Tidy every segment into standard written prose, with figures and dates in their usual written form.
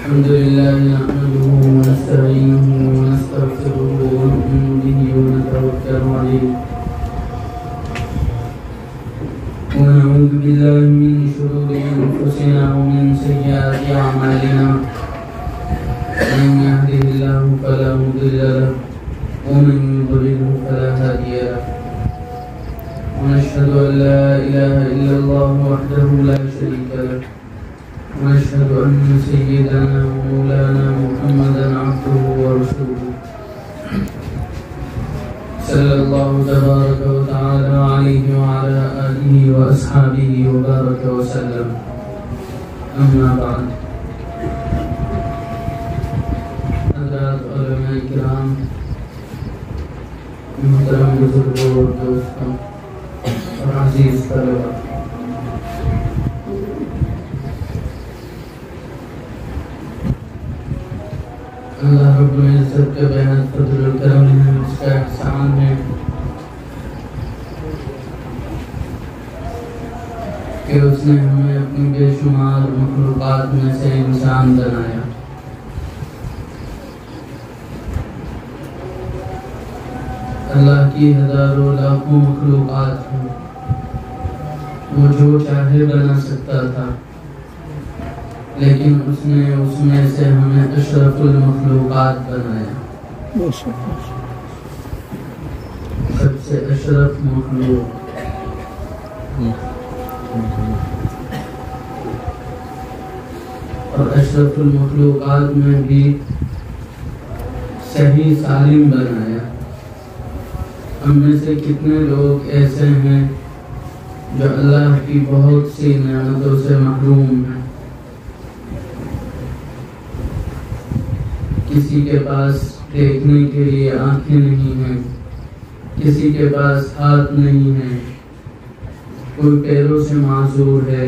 الحمد لله نحمده ونستعينه ونستغفره ونؤمن به ونتوكل عليه ونعوذ بالله من شرور أنفسنا ومن سيئات أعمالنا من يهده الله فلا مضل له ومن يضلله فلا هادي له ونشهد أن لا إله إلا الله وحده لا شريك له ونشهد أن سيدنا ومولانا محمدا عبده ورسوله صلى الله تبارك وتعالى عليه وعلى آله وأصحابه وبارك وسلم أما بعد حضرات علماء کرام محترم بزرگوں اور دوستوں اور عزیز طلباء، اللہ رب العزت کا بہت فضل و کرم ہے، اس کا احسان ہے کہ اس نے ہمیں اپنی بے شمار مخلوقات میں سے انسان بنایا۔ اللہ کی ہزاروں لاکھوں مخلوقات ہیں، وہ جو چاہے بنا سکتا تھا، لیکن اس نے اس میں سے ہمیں اشرف المخلوقات بنایا، سب سے اشرف مخلوق۔ اور اشرف المخلوقات میں بھی صحیح سالم بنایا۔ ہم میں سے کتنے لوگ ایسے ہیں جو اللہ کی بہت سی نعمتوں سے محروم ہیں۔ کسی کے پاس دیکھنے کے لیے آنکھیں نہیں ہیں، کسی کے پاس ہاتھ نہیں ہیں، کوئی پیروں سے معذور ہے،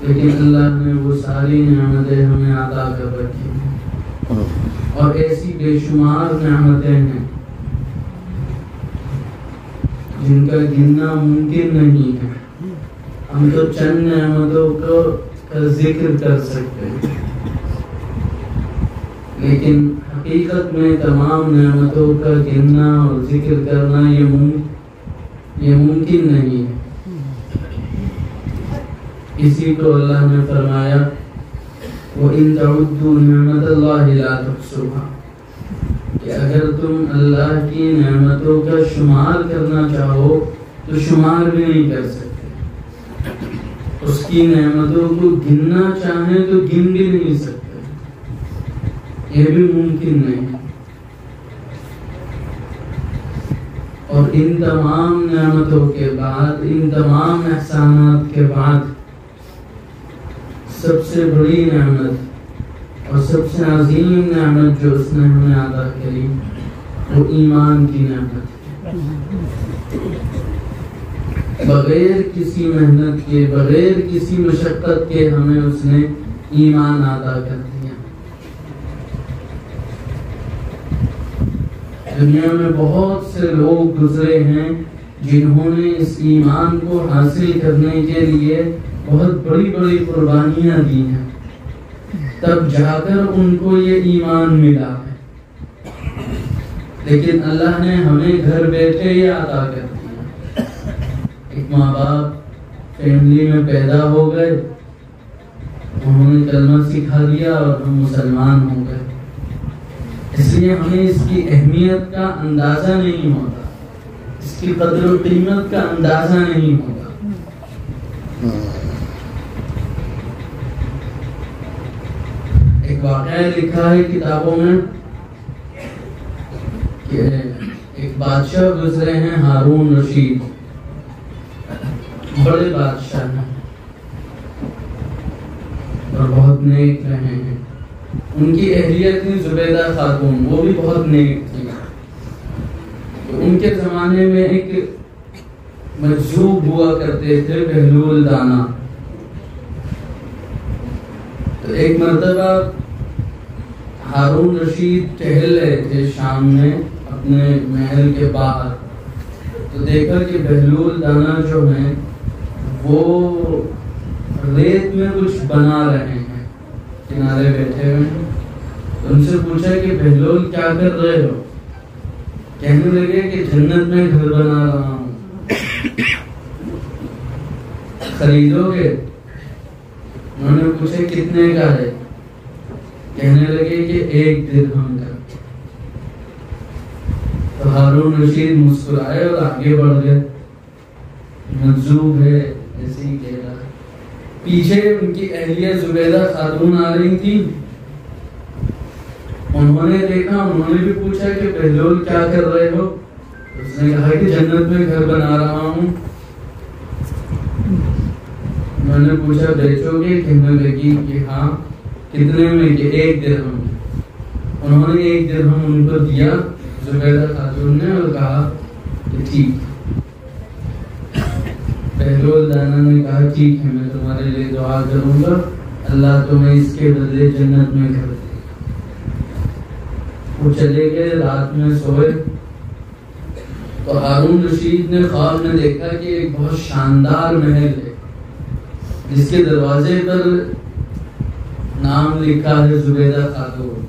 لیکن اللہ نے وہ ساری نعمتیں ہمیں عطا کر رکھی ہیں، اور ایسی بے شمار نعمتیں ہیں جن کا گننا ممکن نہیں ہے۔ ہم تو چند نعمتوں کا ذکر کر سکتے ہیں، لیکن حقیقت میں تمام نعمتوں کا گننا اور ذکر کرنا یہ ممکن نہیں ہے۔ اسی کو اللہ نے فرمایا وَإِن تَعُدُّوا نِعْمَةَ اللَّهِ لَا تُحْصُوهَا، کہ اگر تم اللہ کی نعمتوں کا شمار کرنا چاہو تو شمار بھی نہیں کر سکتے، اس کی نعمتوں کو گننا چاہیں تو گن بھی نہیں سکتے، یہ بھی ممکن نہیں۔ اور ان تمام نعمتوں کے بعد، ان تمام احسانات کے بعد، سب سے بڑی نعمت اور سب سے عظیم نعمت جو اس نے ہمیں عطا کری وہ ایمان کی نعمت ہے۔ بغیر کسی محنت کے، بغیر کسی مشقت کے ہمیں اس نے ایمان عطا کر دیا۔ دنیا میں بہت سے لوگ گزرے ہیں جنہوں نے اس ایمان کو حاصل کرنے کے لیے بہت بڑی بڑی قربانیاں دی ہیں، تب جا کر ان کو یہ ایمان ملا ہے، لیکن اللہ نے ہمیں گھر بیٹھے یہ عطا کر دیا۔ ایک ماں باپ فیملی میں پیدا ہو گئے، انہوں نے کلمہ سکھا دیا اور ہم مسلمان ہو گئے، اس لیے ہمیں اس کی اہمیت کا اندازہ نہیں ہوتا، اس کی قدر و قیمت کا اندازہ نہیں ہوتا۔ ایک واقعہ لکھا ہے کتابوں میں کہ ایک بادشاہ گزرے ہیں، ہارون رشید، بڑے بادشاہ ہیں اور بہت نیک رہے ہیں۔ ان کی اہلیہ تھی زبیدہ خاتون، وہ بھی بہت نیک تھی۔ ان کے زمانے میں ایک مجذوب ہوا کرتے تھے، بہلول دانا۔ تو ایک مرتبہ ہارون رشید ٹہل رہے تھے شام میں اپنے محل کے باہر، تو دیکھا کہ بہلول دانا جو ہیں وہ ریت میں کچھ بنا رہے ہیں، کنارے بیٹھے ہوئے ہیں. ان سے پوچھا کہ بہلول کیا کر رہے ہو؟ کہنے لگے کہ جنت میں گھر بنا رہا ہوں. خریدو گے؟ انہوں نے پوچھا کتنے کا ہے؟ کہنے لگے کہ 1 درہم کا. تو ہارون رشید مسکرائے اور آگے بڑھ گئے. مجذوب ہے ایسے ہی کہہ رہا. پیچھے ان کی اہلیہ زبیدہ خاتون آ رہی تھی. انہوں نے دیکھا، انہوں نے بھی پوچھا کہ بہلول کیا کر رہے ہو؟ اس نے کہا کہ جنت میں گھر بنا رہا ہوں. انہوں نے پوچھا بیچو گے؟ کہنے لگی کہ ہاں. کتنے میں؟ کہ 1 درہم. انہوں نے 1 درہم ان کو دیا زبیدہ خاتون نے اور کہا کہ ٹھیک. بہلول دانا نے کہا ٹھیک ہے، میں تمہارے لیے دعا کروں گا، اللہ تمہیں اس کے بدلے جنت میں گھر دے. وہ چلے گئے، رات میں سوئے تو ہارون رشید نے خواب میں دیکھا کہ ایک بہت شاندار محل ہے جس کے دروازے پر نام لکھا ہے زبیدہ خاتون.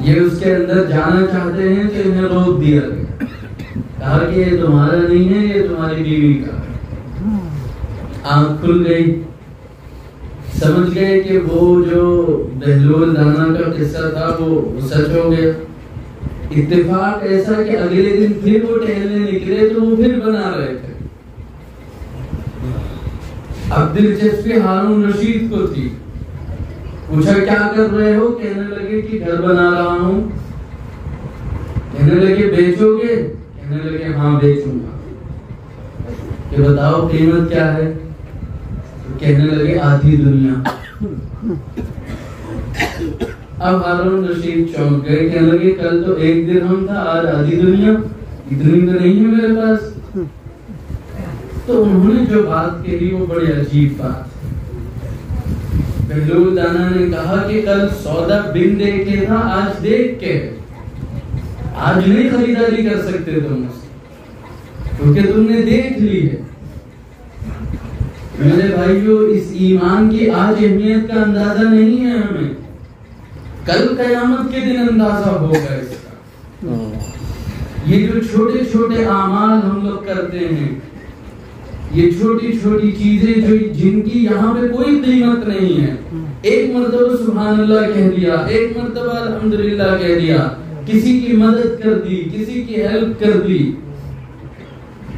یہ اس کے اندر جانا چاہتے ہیں کہ انہیں روک دیا گیا. کہا کہ یہ تمہارا نہیں ہے، یہ تمہاری بیوی کا. آنکھ کھل گئی، سمجھ گئے کہ وہ جو بہلول دانا کا قصہ تھا وہ سچ ہو گیا. اتفاق ایسا کہ اگلے دن پھر وہ ٹہلنے نکلے تو وہ پھر بنا رہے تھے. اب دلچسپی ہارون رشید کو تھی. پوچھا کیا کر رہے ہو؟ کہنے لگے کہ گھر بنا رہا ہوں. کہنے لگے بیچو گے؟ کہنے لگے ہاں بیچوں گا. کہ بتاؤ قیمت کیا ہے؟ کہنے لگے آدھی دنیا. اب ہارون رشید چونک گئے، کہنے لگے کل تو 1 درہم تھا، آج آدھی دنیا. اتنی تو نہیں ہے میرے پاس. تو انہوں نے جو بات کہی وہ بڑی عجیب بات. بہلول دانا نے کہا کہ کل سودا بن دیکھے تھا، آج دیکھ کے. آج نہیں خریداری کر سکتے تم اس کیونکہ تم نے دیکھ لی ہے. میرے بھائیو، اس ایمان کی آج اہمیت کا اندازہ نہیں ہے ہمیں، کل قیامت کے دن اندازہ ہوگا اس کا. یہ جو چھوٹے چھوٹے اعمال ہم لوگ کرتے ہیں، یہ چھوٹی چھوٹی چیزیں جو جن کی یہاں پہ کوئی قیمت نہیں ہے، ایک مرتبہ سبحان اللہ کہہ دیا، ایک مرتبہ الحمدللہ کہہ دیا، کسی کی مدد کر دی، کسی کی ہیلپ کر دی،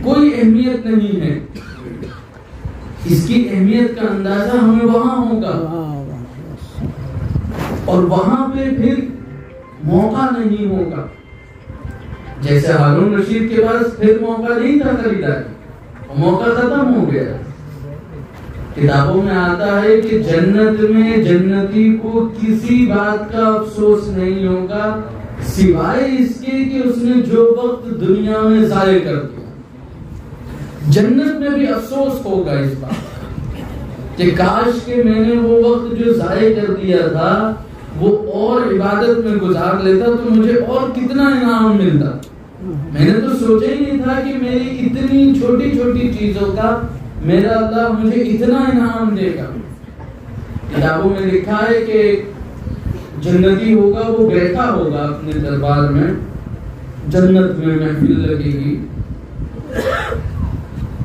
کوئی اہمیت نہیں ہے. اس کی اہمیت کا اندازہ ہمیں وہاں ہوگا، اور وہاں پہ پھر موقع نہیں ہوگا. جیسے ہارون رشید کے پاس پھر موقع نہیں تھا خریداری، موقع ختم ہو گیا. کتابوں میں آتا ہے کہ جنت میں جنتی کو کسی بات کا افسوس نہیں ہوگا سوائے اس کے کہ اس نے جو وقت دنیا میں ضائع کر دیا. جنت میں بھی افسوس ہوگا اس بات کہ کاش کہ میں نے وہ وقت جو ضائع کر دیا تھا وہ اور عبادت میں گزار لیتا تو مجھے اور کتنا انعام ملتا. میں نے تو سوچا ہی نہیں تھا کہ میری اتنی چھوٹی چھوٹی چیزوں کا میرا اللہ مجھے اتنا انعام دے گا. کتابوں میں لکھا ہے کہ جنتی ہوگا، وہ بیٹھا ہوگا اپنے دربار میں، جنت میں محفل لگے گی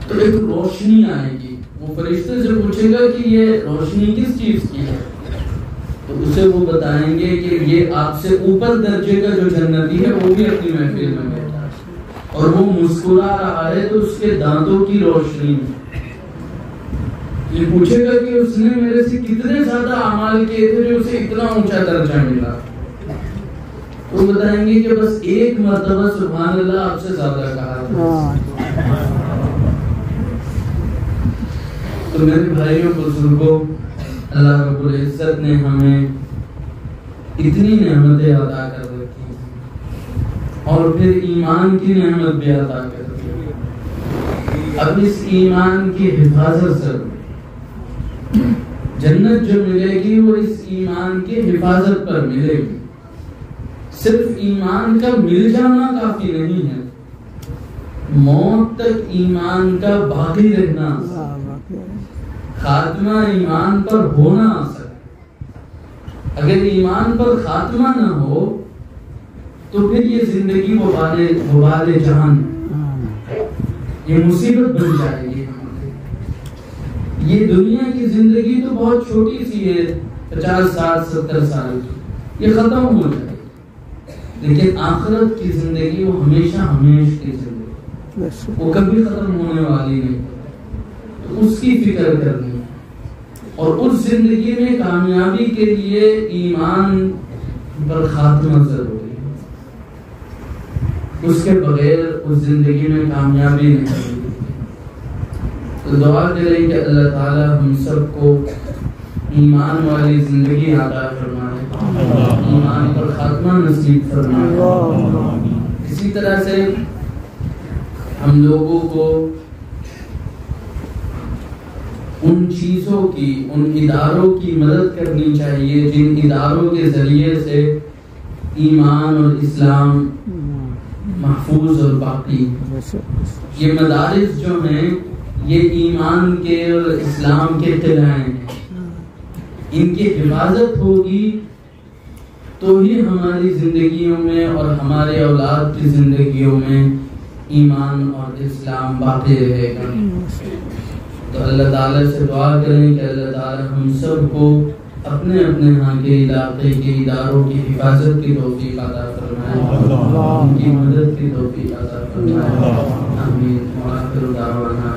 تو ایک روشنی آئے گی. وہ فرشتے سے پوچھے گا کہ یہ روشنی کس چیز کی ہے، تو اسے وہ بتائیں گے کہ یہ آپ سے اوپر درجے کا جو جنتی ہے وہ بھی اپنی محفل میں بیٹھا ہے اور وہ مسکرا رہا ہے تو اس کے دانتوں کی روشنی میں. یہ پوچھے گا کہ اس نے میرے سے کتنے زیادہ اعمال کیے تھے جو اسے اتنا اونچا درجہ ملا. تو بتائیں گے کہ بس ایک مرتبہ سبحان اللہ آپ سے زیادہ کہا تھا. تو میرے بھائیوں بزرگوں، اللہ رب العزت نے ہمیں اتنی نعمتیں عطا کر رکھی ہیں اور پھر ایمان کی نعمت بھی عطا کر رکھی ہے. اب اس ایمان کی حفاظت ضرور. جنت جو ملے گی وہ اس ایمان کی حفاظت پر ملے گی. صرف ایمان کا مل جانا کافی نہیں ہے، موت تک ایمان کا باقی رہنا. خاتمہ ایمان پر ہونا سکتا. اگر ایمان پر خاتمہ نہ ہو تو پھر یہ زندگی وبال جہان، یہ مصیبت بن جائے گی. یہ دنیا کی زندگی تو بہت چھوٹی سی ہے، 50 سال 70 سال کی، یہ ختم ہو جائے گی. لیکن آخرت کی زندگی وہ ہمیشہ ہمیشہ کی زندگی، وہ کبھی ختم ہونے والی نہیں. تو اس کی فکر کرنی ہے، اور اس زندگی میں کامیابی کے لیے ایمان پر خاتمہ ضروری ہے. اس کے بغیر اس زندگی میں کامیابی نہیں ہوگی. تو دعا کریں کہ اللہ تعالی ہم سب کو ایمان والی زندگی عطا فرمائے، ایمان پر خاتمہ نصیب فرمائے. اسی طرح سے ہم لوگوں کو ان چیزوں کی، ان اداروں کی مدد کرنی چاہیے جن اداروں کے ذریعے سے ایمان اور اسلام محفوظ اور باقی. یہ مدارس جو ہیں یہ ایمان کے اور اسلام کے قلعے ہیں. ان کی حفاظت ہوگی تو ہی ہماری زندگیوں میں اور ہمارے اولاد کی زندگیوں میں ایمان اور اسلام باقی رہے گا. تو اللہ تعالیٰ سے دعا کریں کہ اللہ تعالیٰ ہم سب کو اپنے اپنے ہاں کے علاقے کے اداروں کی حفاظت کی توفیق عطا فرمائے، ان کی مدد کی توفیق عطا فرمائے. آمین. وآخر دعوانا